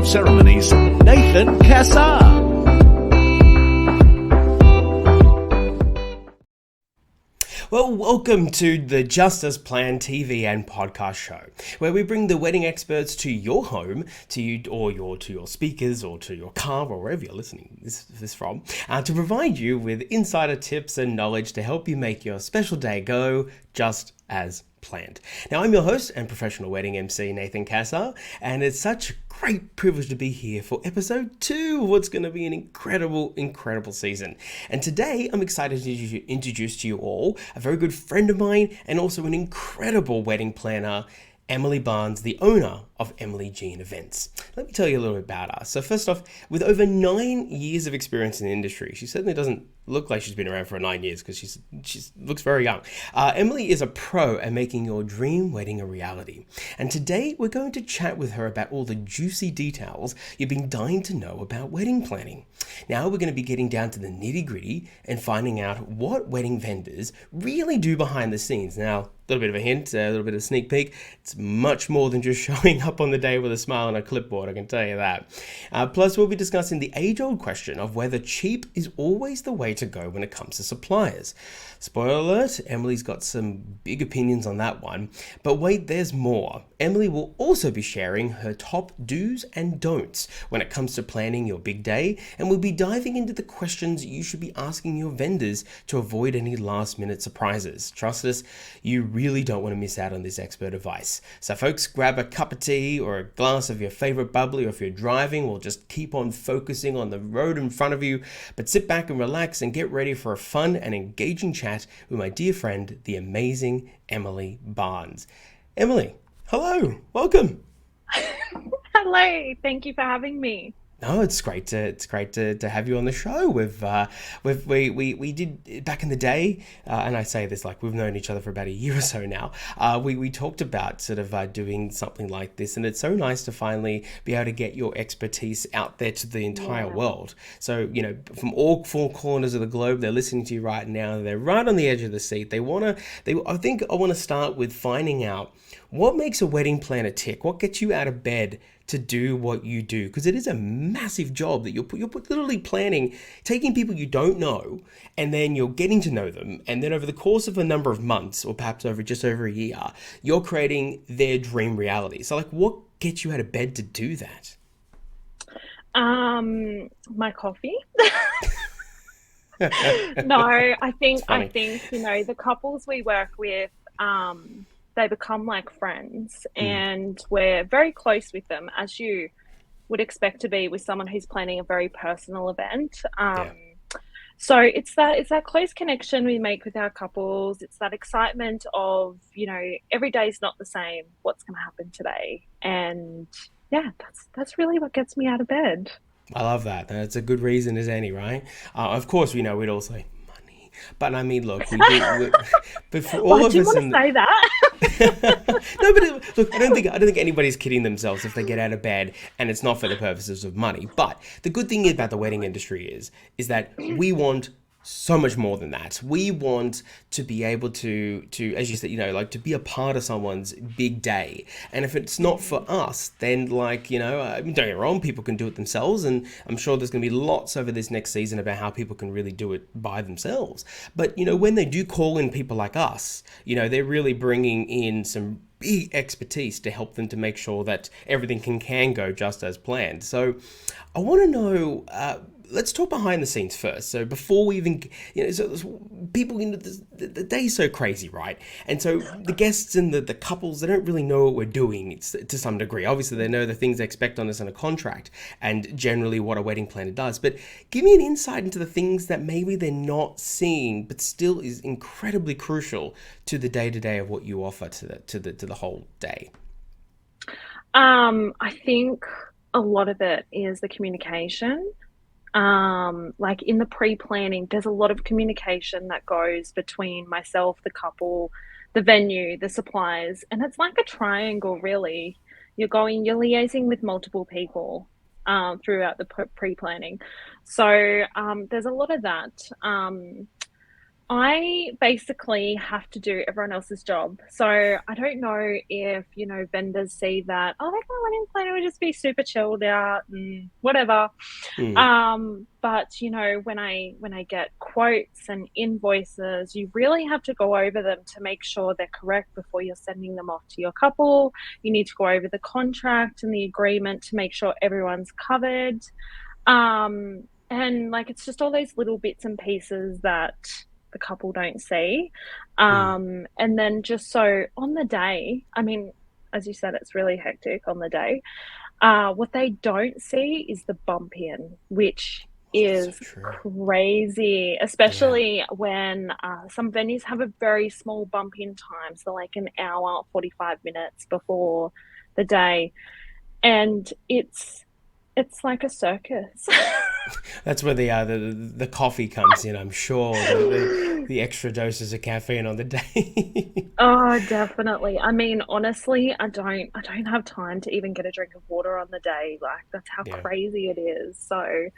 ceremonies, Nathan Cassar. Well, welcome to the Just As Planned TV and podcast show, where we bring the wedding experts to your home, to you or to your speakers or to your car or wherever you're listening this from, to provide you with insider tips and knowledge to help you make your special day go just as planned. Now, I'm your host and professional wedding MC, Nathan Cassar, and it's such a great privilege to be here for episode 2 of what's going to be an incredible season. And today, I'm excited to introduce to you all a very good friend of mine and also an incredible wedding planner, Emily Barnes, the owner of Emily Jean Events. Let me tell you a little bit about her. So first off, with over 9 years of experience in the industry, she certainly doesn't look like she's been around for 9 years because she looks very young. Emily is a pro at making your dream wedding a reality. And today we're going to chat with her about all the juicy details you've been dying to know about wedding planning. Now we're going to be getting down to the nitty-gritty and finding out what wedding vendors really do behind the scenes. Now, a little bit of a hint, a little bit of a sneak peek. It's much more than just showing up on the day with a smile and a clipboard, I can tell you that. Plus, we'll be discussing the age-old question of whether cheap is always the way to go when it comes to suppliers. Spoiler alert, Emily's got some big opinions on that one. But wait, there's more. Emily will also be sharing her top do's and don'ts when it comes to planning your big day, and we'll be diving into the questions you should be asking your vendors to avoid any last-minute surprises. Trust us, you really don't want to miss out on this expert advice. So folks, grab a cup of tea or a glass of your favorite bubbly, or if you're driving, we'll just keep on focusing on the road in front of you, but sit back and relax and get ready for a fun and engaging chat with my dear friend, the amazing Emily Barnes. Emily, hello, welcome. Hello, thank you for having me. No, it's great to have you on the show. We did back in the day, and I say this like we've known each other for about a year or so now. We talked about sort of doing something like this, and it's so nice to finally be able to get your expertise out there to the entire world. So from all four corners of the globe, they're listening to you right now. They're right on the edge of the seat. I think I want to start with finding out what makes a wedding planner tick. What gets you out of bed to do what you do, because it is a massive job that you're literally planning, taking people you don't know, and then you're getting to know them, and then over the course of a number of months, or perhaps just over a year, you're creating their dream reality. So, like, what gets you out of bed to do that? My coffee. No, I think the couples we work with, they become like friends, and we're very close with them, as you would expect to be with someone who's planning a very personal event. So it's that close connection we make with our couples. It's that excitement of, every day's not the same. What's going to happen today? And yeah, that's really what gets me out of bed. I love that. That's a good reason as any, right? Of course, we'd all say money, but I mean, look, but for all of us, say that? No, but look, I don't think anybody's kidding themselves if they get out of bed and it's not for the purposes of money. But the good thing about the wedding industry is that we want so much more than that. We want to be able to, as you said, to be a part of someone's big day. And if it's not for us, then don't get me wrong, people can do it themselves. And I'm sure there's going to be lots over this next season about how people can really do it by themselves. But, when they do call in people like us, they're really bringing in some big expertise to help them to make sure that everything can go just as planned. So I want to know, let's talk behind the scenes first. So before we even, people, the day's so crazy, right? And so the guests and the couples, they don't really know what we're doing to some degree. Obviously, they know the things they expect on us in a contract and generally what a wedding planner does. But give me an insight into the things that maybe they're not seeing, but still is incredibly crucial to the day-to-day of what you offer to the whole day. I think a lot of it is the communication. Like in the pre-planning, there's a lot of communication that goes between myself, the couple, the venue, the suppliers, and it's like a triangle, really. You're liaising with multiple people throughout the pre-planning. So there's a lot of that. I basically have to do everyone else's job. So I don't know if, vendors see that, oh, that guy wedding planner would just be super chilled out and whatever. Mm, But when I get quotes and invoices, you really have to go over them to make sure they're correct before you're sending them off to your couple. You need to go over the contract and the agreement to make sure everyone's covered. And like it's just all those little bits and pieces that the couple don't see. mm. And then just so on the day, I mean, as you said, it's really hectic on the day. What they don't see is the bump in, which Oh, that's so is true. crazy, Yeah. especially when some venues have a very small bump in time, so like an hour, 45 minutes before the day, and it's like a circus. That's where the coffee comes in, I'm sure. The extra doses of caffeine on the day. Oh, definitely. I mean, honestly, I don't have time to even get a drink of water on the day. Like that's how Yeah. crazy it is. So,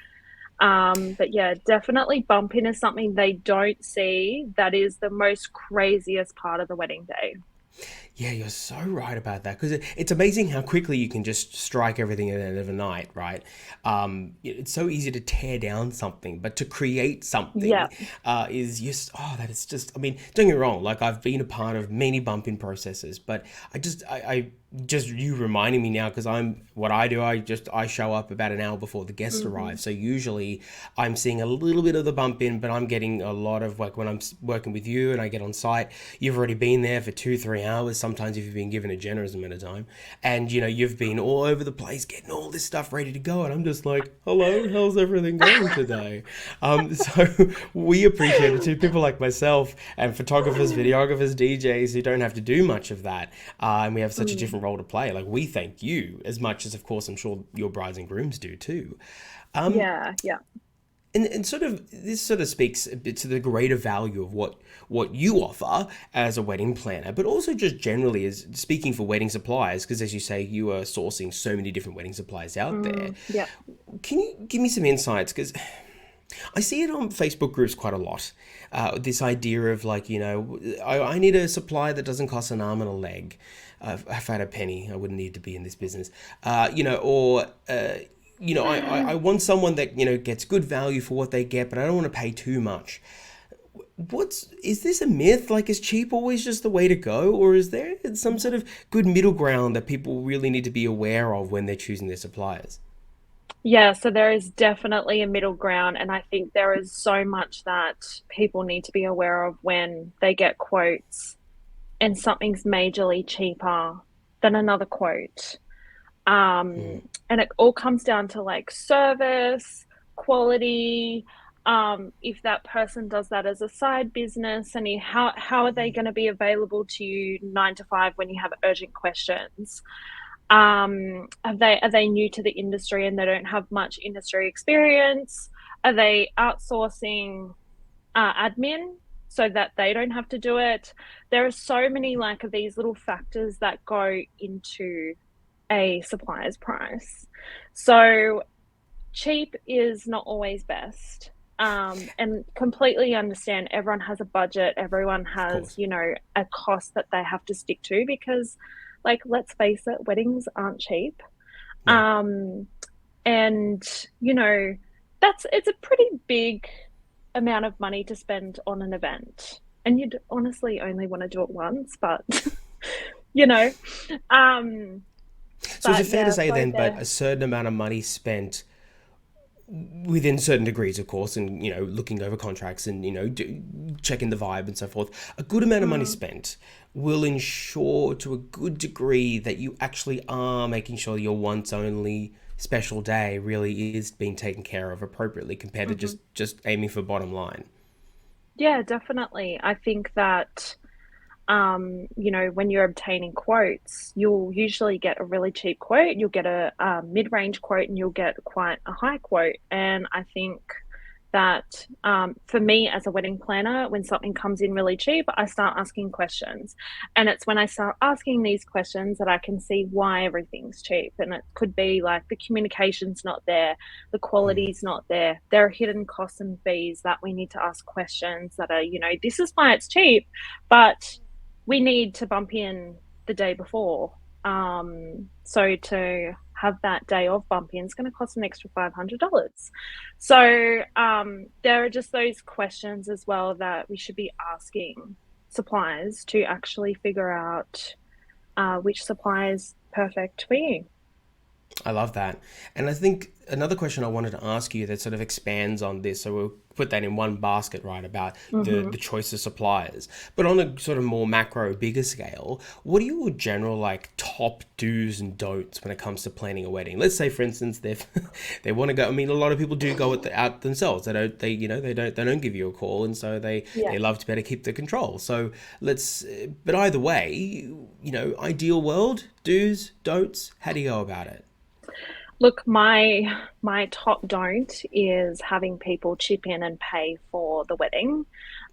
but yeah, definitely bumping is something they don't see. That is the most craziest part of the wedding day. Yeah, you're so right about that because it's amazing how quickly you can just strike everything at the end of a night, right? It's so easy to tear down something, but to create Yeah. something is just that is just. I mean, don't get me wrong. Like I've been a part of many bump-in processes, but I just you reminding me now because I'm what I do. I show up about an hour before the guests Hmm. arrive, so usually I'm seeing a little bit of the bump in, but I'm getting a lot of like when I'm working with you and I get on site. You've already been there for 2 3 hours. Sometimes if you've been given a generous amount of time, and you've been all over the place getting all this stuff ready to go, and I'm just like, hello, how's everything going today? So we appreciate it too. People like myself and photographers, videographers, DJs who don't have to do much of that, and we have such a Mm. different role to play. Like we thank you as much as, of course, I'm sure your brides and grooms do too. Yeah, yeah. And sort of this sort of speaks a bit to the greater value of what you offer as a wedding planner, but also just generally as speaking for wedding suppliers, because as you say, you are sourcing so many different wedding suppliers out there. Yeah. Can you give me some insights? Because I see it on Facebook groups quite a lot. This idea of like, I need a supplier that doesn't cost an arm and a leg. If I had a penny, I wouldn't need to be in this business. Or I want someone that gets good value for what they get, but I don't want to pay too much. What's is this a myth? Like, is cheap always just the way to go, or is there some sort of good middle ground that people really need to be aware of when they're choosing their suppliers? Yeah, so there is definitely a middle ground, and I think there is so much that people need to be aware of when they get quotes and something's majorly cheaper than another quote. Mm, And it all comes down to like service, quality, if that person does that as a side business, and how are they going to be available to you 9 to 5 when you have urgent questions? Are they new to the industry and they don't have much industry experience? Are they outsourcing admin so that they don't have to do it? There are so many like of these little factors that go into a supplier's price. So cheap is not always best. And completely understand everyone has a budget, everyone of has, course. a cost that they have to stick to because, like, let's face it, weddings aren't cheap. No. Um, and, you know, it's a pretty big amount of money to spend on an event. And you'd honestly only want to do it once, but, you know, um, So is it but fair to yeah, say so then, but there. a certain amount of money spent within certain degrees, of course, and looking over contracts and checking the vibe and so forth, a good amount of money Mm, spent will ensure to a good degree that you actually are making sure your once only special day really is being taken care of appropriately compared to mhm. just aiming for bottom line. Yeah, definitely. I think that, when you're obtaining quotes, you'll usually get a really cheap quote, you'll get a mid-range quote, and you'll get quite a high quote. And I think, that for me as a wedding planner, when something comes in really cheap, I start asking questions. And it's when I start asking these questions that I can see why everything's cheap. And it could be like the communication's not there, the Mm. quality's not there, there are hidden costs and fees that we need to ask questions that are, this is why it's cheap, but we need to bump in the day before. So to have that day of bump in is going to cost an extra $500. So there are just those questions as well that we should be asking suppliers to actually figure out which supplier is perfect for you. I love that. And I think another question I wanted to ask you that sort of expands on this, so we'll put that in one basket, right, about the Hmm. choice of suppliers. But on a sort of more macro, bigger scale, what are your general like top do's and don'ts when it comes to planning a wedding? Let's say, for instance, they want to go. I mean, a lot of people do go out themselves. They don't give you a call, and so Yeah. they love to better keep the control. So but either way, ideal world, do's, don'ts. How do you go about it? Look, my top don't is having people chip in and pay for the wedding.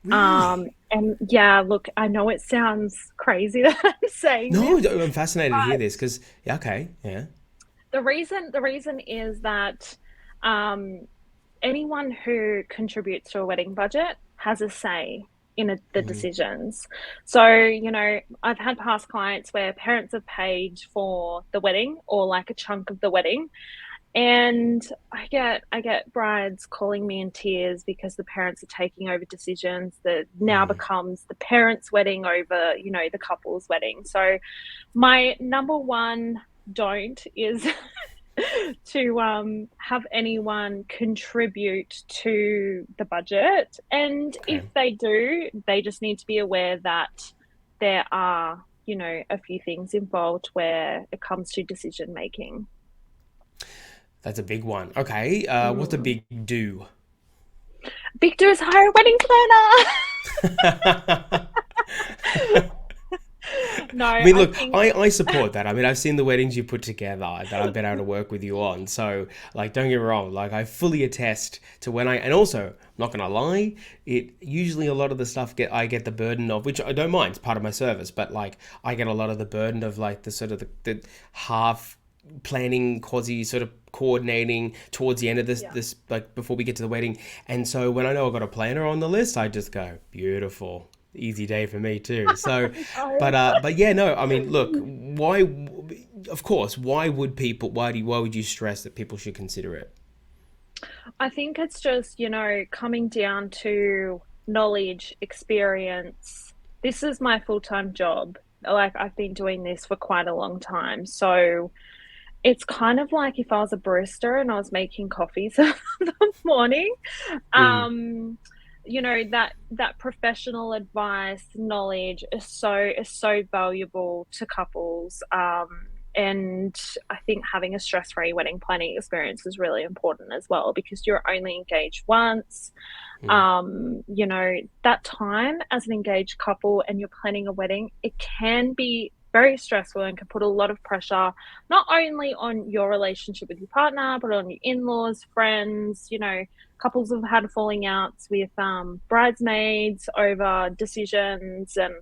Really? And yeah, look, I know it sounds crazy that I'm saying No, this, I'm fascinated to hear but this because, yeah, okay, yeah. the reason is that um, anyone who contributes to a wedding budget has a say in the Mm, decisions. So, I've had past clients where parents have paid for the wedding or like a chunk of the wedding. And I get brides calling me in tears because the parents are taking over decisions that now mm. becomes the parents' wedding over, the couple's wedding. So my number one don't is to have anyone contribute to the budget. And if Okay. they do, they just need to be aware that there are, a few things involved where it comes to decision making. That's a big one. Okay. What's a Mm. big do? Big do is hire a wedding planner. No, I mean, I look, think I support that. I mean, I've seen the weddings you put together that I've been able to work with you on. So, like, don't get me wrong. Like, I fully attest to and also, I'm not gonna lie, it usually a lot of the stuff I get the burden of, which I don't mind. It's part of my service, but like, I get a lot of the burden of like the sort of the half planning, quasi sort of coordinating towards the end of yeah. this like before we get to the wedding. And so when I know I've got a planner on the list, I just go, beautiful. Easy day for me too. So, No. but yeah, no. I mean, look, why? Of course, why would people? Why would you stress that people should consider it? I think it's just, coming down to knowledge, experience. This is my full-time job. Like I've been doing this for quite a long time. So it's kind of like if I was a barista and I was making coffees in the morning. Mm, Um, that professional advice, knowledge is so valuable to couples. And I think having a stress-free wedding planning experience is really important as well because you're only engaged once. mm, That time as an engaged couple and you're planning a wedding, it can be very stressful and can put a lot of pressure not only on your relationship with your partner, but on your in-laws, friends. Couples have had falling outs with bridesmaids over decisions, and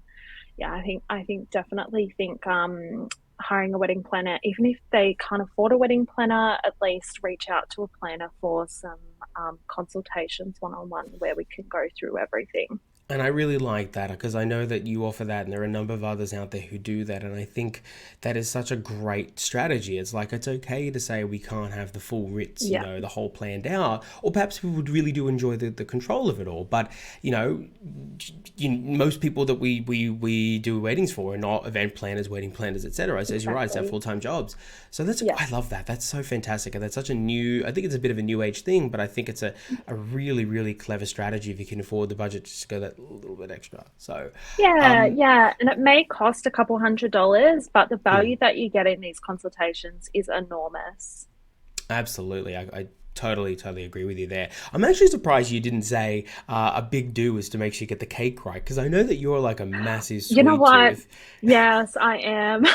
yeah, I think definitely think hiring a wedding planner, even if they can't afford a wedding planner, at least reach out to a planner for some consultations one-on-one where we can go through everything. And I really like that because I know that you offer that, and there are a number of others out there who do that. And I think that is such a great strategy. It's like it's okay to say we can't have the full Ritz, Yeah, the whole planned out, or perhaps we would really do enjoy the control of it all. But you know, most people that we do weddings for are not event planners, wedding planners, etc. So as you're right, it's our exactly. full time jobs. So Yeah. I love that. That's so fantastic, and that's such a new. I think it's a bit of a new age thing, but I think it's a really clever strategy if you can afford the budget to just go that little bit extra. So, Yeah, um, yeah. And it may cost a couple $100, but the mm, value that you get in these consultations is enormous. absolutely, I totally agree with you there. I'm actually surprised you didn't say a big do is to make sure you get the cake right because I know that you're like a massive You know sweet what? tooth. Yes, I am.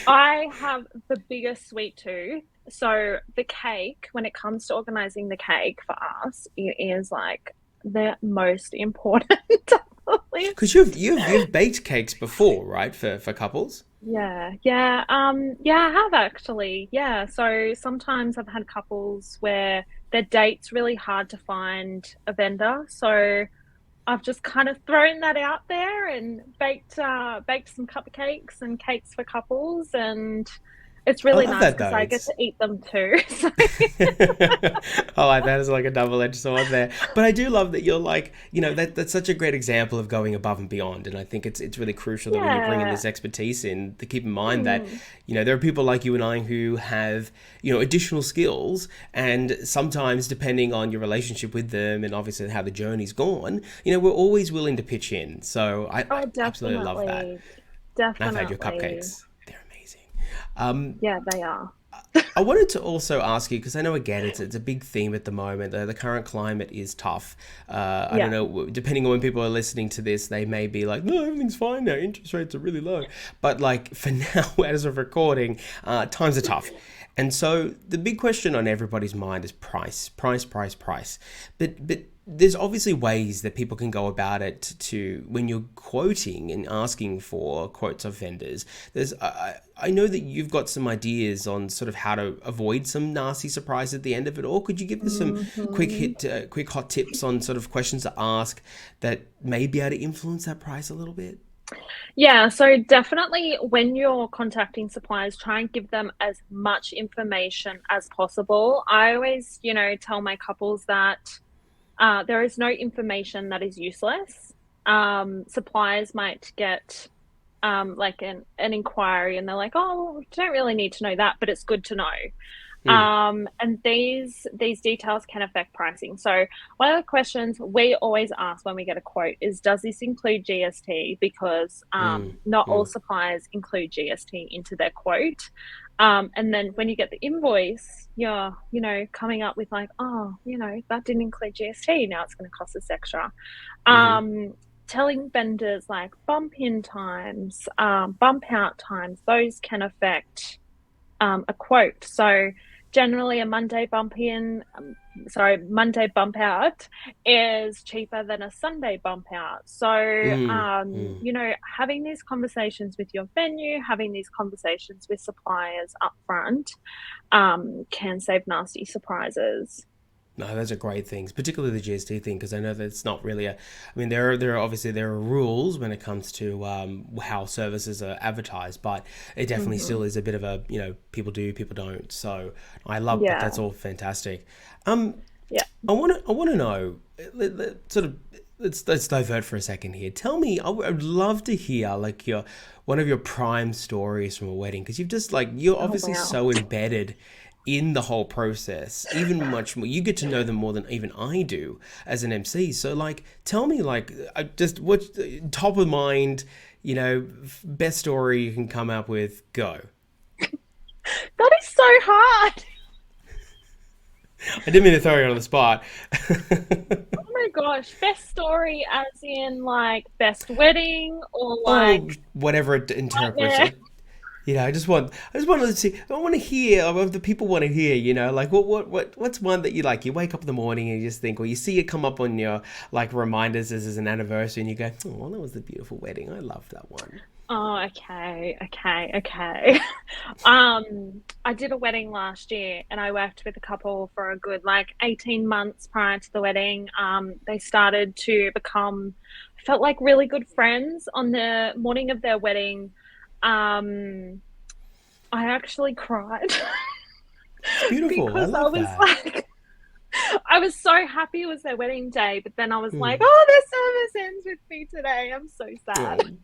I have the biggest sweet tooth. so the cake, when it comes to organizing the cake for us, it is like the most important Because list. you've baked cakes before, right? For couples. Yeah, I have actually. Yeah, so sometimes I've had couples where their date's really hard to find a vendor, so I've just kind of thrown that out there and baked some cupcakes and cakes for couples, and it's I really love nice that because though. I get It's to eat them too. So I like that as like a double-edged sword there. But I do love that you're like, that's such a great example of going above and beyond. And I think it's really crucial that when you're bringing yeah. this expertise in, to keep in mind that, Mm. there are people like you and I who have, additional skills. And sometimes depending on your relationship with them and obviously how the journey's gone, we're always willing to pitch in. So I Oh, absolutely love that. definitely. And I've had your Definitely. cupcakes. They're amazing. Um, Yeah, they are. I wanted to also ask you because I know again it's a big theme at the moment. The current climate is tough. I don't Yeah. know. Depending on when people are listening to this, they may be like, "No, everything's fine now. Interest rates are really low." But like for now, as of recording, times are tough. And so the big question on everybody's mind is price, price, price, price. But there's obviously ways that people can go about it to when you're quoting and asking for quotes of vendors. I know that you've got some ideas on sort of how to avoid some nasty surprise at the end of it all. Could you give us some Hmm. quick hot tips on sort of questions to ask that may be able to influence that price a little bit? Yeah, so definitely when you're contacting suppliers, try and give them as much information as possible. I always, tell my couples that there is no information that is useless. Suppliers might get like an inquiry and they're like, oh, well, don't really need to know that, but it's good to know. Mm, And these details can affect pricing. So one of the questions we always ask when we get a quote is, does this include GST? Because mm, not all mm. suppliers include GST into their quote. And then when you get the invoice, you're, coming up with like, oh, that didn't include GST. Now it's going to cost us extra. Mm-hmm. Um, Telling vendors like bump in times, bump out times, those can affect a quote. So generally, a Monday bump out is cheaper than a Sunday bump out. So, Mm, mm. having these conversations with your venue, having these conversations with suppliers upfront, can save nasty surprises. No, those are great things, particularly the GST thing, because I know that it's not really a. I mean, there are rules when it comes to how services are advertised, but it definitely Hmm. still is a bit of a people do, people don't. So I love, but Yeah, that's all fantastic. Um, yeah. I want to know. Sort of, let's divert for a second here. Tell me, I would love to hear like your one of your prime stories from a wedding because you've just like you're Oh, obviously wow. so embedded in the whole process, even much more. You get to know them more than even I do as an MC. So like, tell me like, just what top of mind, best story you can come up with. Go. That is so hard. I didn't mean to throw you on the spot. Oh my gosh. Best story as in like best wedding or Oh, like whatever it interprets. nightmare. I just want to see. I want to hear. The people want to hear. Like what's one that you like? You wake up in the morning and you just think, or you see it come up on your like reminders as an anniversary, and you go, oh, well, that was the beautiful wedding. I loved that one. Oh, okay. I did a wedding last year and I worked with a couple for a good like 18 months prior to the wedding. They started to become, felt like really good friends on the morning of their wedding. Um, I actually cried It's beautiful. I because I love was that. like, I was so happy it was their wedding day, but then I was like, Hmm. oh, their service ends with me today. I'm so sad. Oh.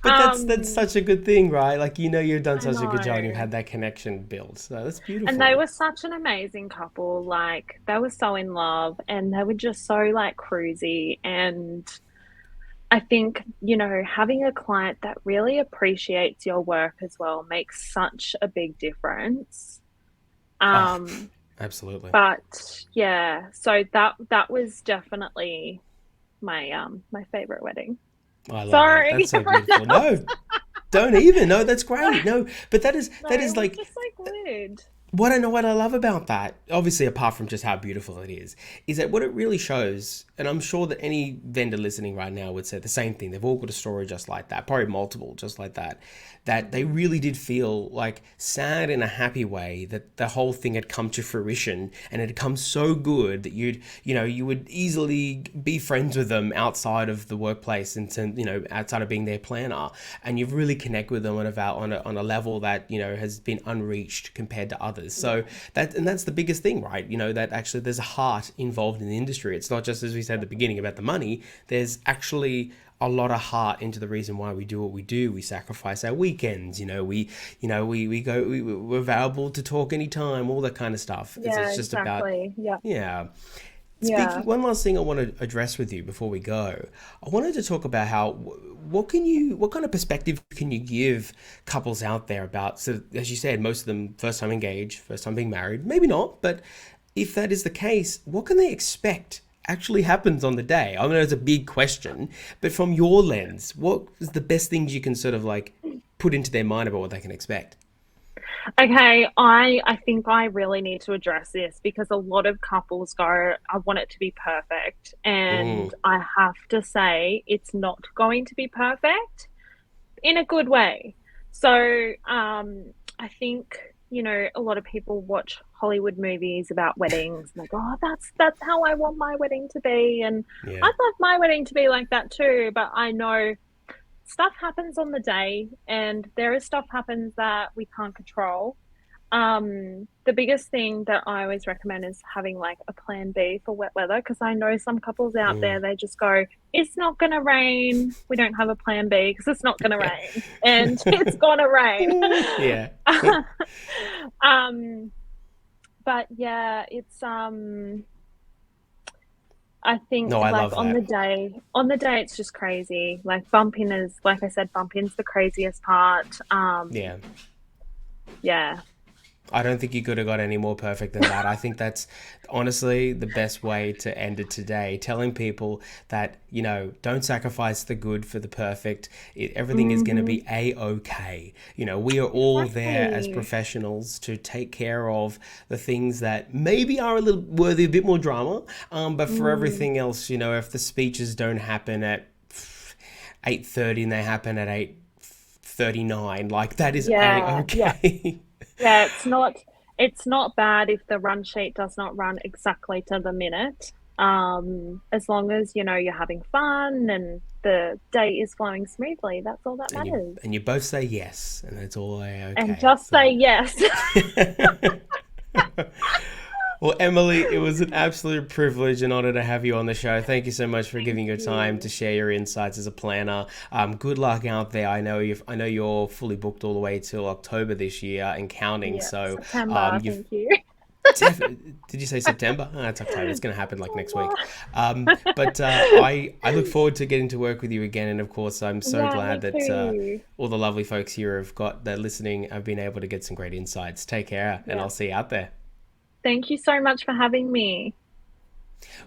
But that's Um, such a good thing, right? Like you've done I such a good job and you've know. had that connection built. So that's And they beautiful. were such an amazing couple. Like, they were so in love and they were just so like cruisy. And I think, having a client that really appreciates your work as well makes such a big difference. Oh, Um, absolutely. but yeah, so that was definitely my favorite wedding. I love that. Sorry, That's so everyone beautiful. else. No, don't even. No, that's great. No, but that is No, that is it was like just like weird. what I love about that, obviously apart from just how beautiful it is that what it really shows, and I'm sure that any vendor listening right now would say the same thing. They've all got a story just like that, probably multiple just like that they really did feel like sad in a happy way that the whole thing had come to fruition and it had come so good that you would easily be friends with them outside of the workplace and outside of being their planner, and you've really connect with them on a level that has been unreached compared to others. So that's the biggest thing, right? That actually there's a heart involved in the industry. It's not just, as we said at the beginning, about the money. There's actually a lot of heart into the reason why we do what we do. We sacrifice our weekends, we're available to talk anytime, all that kind of stuff. It's just exactly. about Speaking, one last thing I want to address with you before we go, I wanted to talk about what kind of perspective can you give couples out there about, so as you said, most of them first time engaged, first time being married, maybe not, but if that is the case, what can they expect actually happens on the day? I mean, it's a big question, but from your lens, what is the best things you can sort of like put into their mind about what they can expect? Okay, I think I really need to address this because a lot of couples go, I want it to be perfect. And I have to say, it's not going to be perfect in a good way. So I think, a lot of people watch Hollywood movies about weddings and they go, oh, that's how I want my wedding to be. And I'd love my wedding to be like that too. But I know stuff happens on the day and there is stuff happens that we can't control. The biggest thing that I always recommend is having like a plan B for wet weather, because I know some couples out there, they just go, it's not going to rain. We don't have a plan B because it's not going to rain, and it's going to rain. Yeah. But yeah, it's, I think I like love on that. the day, it's just crazy. Like bumping is, like I said, bumping's the craziest part. Yeah. I don't think you could have got any more perfect than that. I think that's honestly the best way to end it today. Telling people that, don't sacrifice the good for the perfect. Everything is going to be A-okay. We are all there as professionals to take care of the things that maybe are a little worthy, a bit more drama. But for everything else, if the speeches don't happen at 8:30 and they happen at 8:39, like that is A-okay. Yeah, it's not bad if the run sheet does not run exactly to the minute. As long as, you're having fun and the day is flowing smoothly, that's all that matters. And you both say yes, and it's all okay. And just say yes. Well, Emily, it was an absolute privilege and honor to have you on the show. Thank you so much for giving your time to share your insights as a planner. Good luck out there. I know you're fully booked all the way till October this year and counting. Yeah, so September, thank you. Did you say September? Oh, it's October. It's going to happen like next week. But I look forward to getting to work with you again. And of course, I'm so glad that all the lovely folks here that listening have been able to get some great insights. Take care, and I'll see you out there. Thank you so much for having me.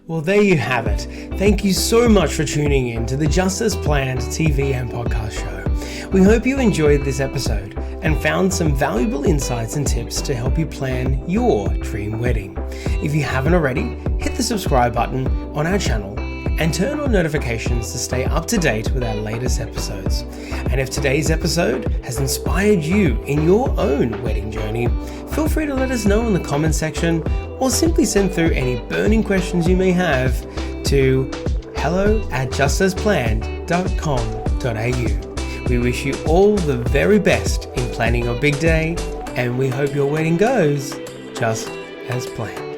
Well, there you have it. Thank you so much for tuning in to the Just As Planned TV and podcast show. We hope you enjoyed this episode and found some valuable insights and tips to help you plan your dream wedding. If you haven't already, hit the subscribe button on our channel and turn on notifications to stay up to date with our latest episodes. And if today's episode has inspired you in your own wedding journey, feel free to let us know in the comment section or simply send through any burning questions you may have to hello@justasplan.com.au. We wish you all the very best in planning your big day, and we hope your wedding goes just as planned.